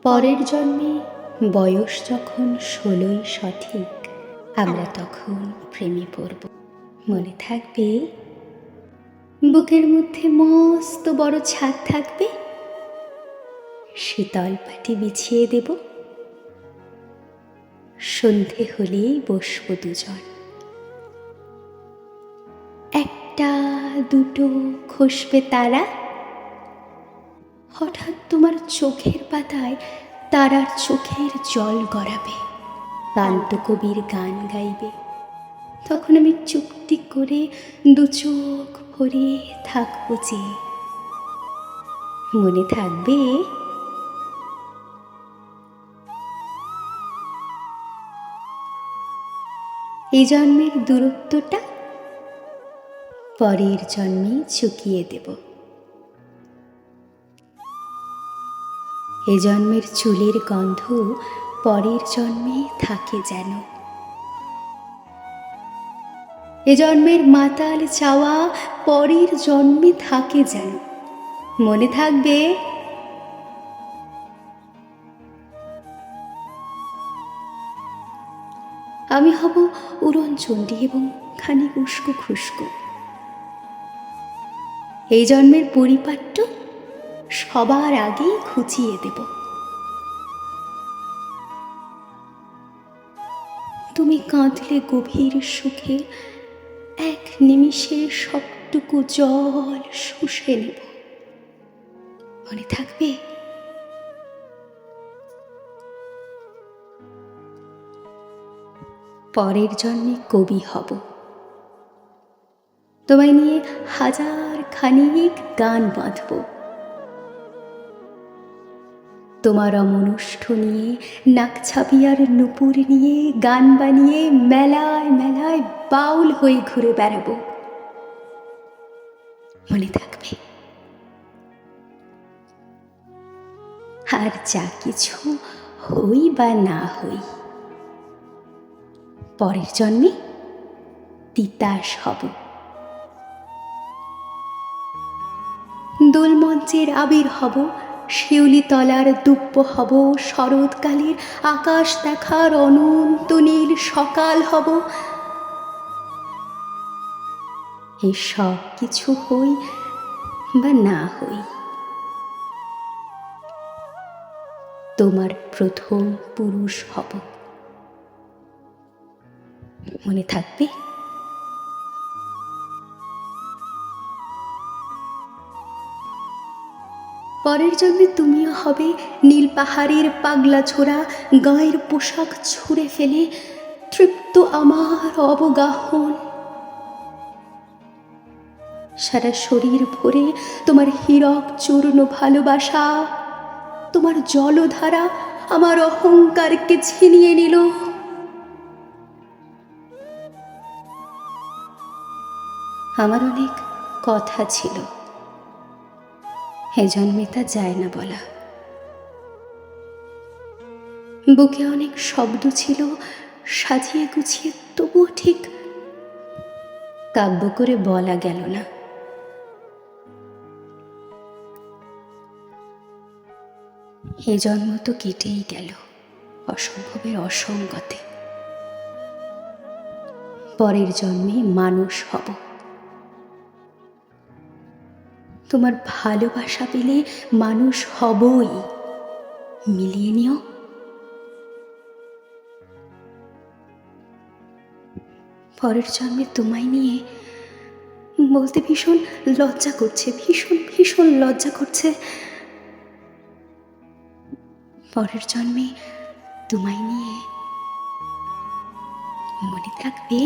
পরের জন্মে বয়স যখন 16ই সঠিক, আমরা তখন প্রেমে পড়ব। মনে থাকবে, বুকের মধ্যে মস্ত বড় ছাদ থাকবে, শীতল পাটি বিছিয়ে দেব, সন্ধে হলেই বসবো দুজন। একটা দুটো খসবে তারা, হঠাৎ তোমার চোখের পাতায় তারার চোখের জল গড়াবে, কান্ত কবির গান গাইবে। তখন আমি চুপটি করে দু চোখ ভরে থাকবো যে। মনে থাকবে, এই জন্মের দূরত্বটা পরের জন্মে চুকিয়ে দেব। এ জন্মের চুলের গন্ধ পরের জন্মে থাকে যেন। এ জন্মের মাতাল চাওয়া পরের জন্মে থাকে যেন। মনে থাকবে, আমি হব উড়নচণ্ডী এবং খানিক উস্কো খুস্কো। এই জন্মের পরিপাট্য সবার আগেই খুঁচিয়ে দেব। তুমি কাঁদলে গভীর সুখে এক নিমিষে সবটুকু জল শুষে নেব। মনে থাকবে, পরের জন্মে কবি হব। তোমায় নিয়ে হাজার খানিক গান বাঁধব। তোমার অমনুষ্ঠ নিয়ে, নাকছাবিয়ার নুপুর নিয়ে গান বানিয়ে মেলায় মেলায় বাউল হয়ে ঘুরে বেড়াবো। মনে থাকবে, আর যা কিছু হই বা না হই, পরের জন্মে তিতাস হব। দোলমঞ্চের আবির হব, শিউলি তলার দুব্য হব, শরৎকালের আকাশ দেখার অনন্ত নীল সকাল হব। এই সব কিছু হই বা না হই, তোমার প্রথম পুরুষ হব। মনে থাকবে, পরের জন্মে তুমিও হবে নীল পাহাড়ের পাগলা ছোড়া, গায়ের পোশাক ছুঁড়ে ফেলে তৃপ্ত আমার অবগাহন। সারা শরীর ভরে তোমার হীরক চূর্ণ ভালোবাসা, তোমার জলধারা আমার অহংকারকে ছিনিয়ে নিল। আমার অনেক কথা ছিল, এ জন্মে তা যায় না বলা। বুকে অনেক শব্দ ছিল, সাজিয়ে গুছিয়ে তবুও ঠিক কাব্য করে বলা গেল না। এ জন্ম তো কেটেই গেল অসম্ভবের অসঙ্গতে। পরের জন্মে মানুষ হব। তোমার ভালোবাসা পেলে মানুষ হবই, মিলিয়ে নিও। পরের জন্মে তোমায় নিয়ে বলতে ভীষণ লজ্জা করছে, ভীষণ ভীষণ লজ্জা করছে। পরের জন্মে তোমায় নিয়ে, মনে থাকবে।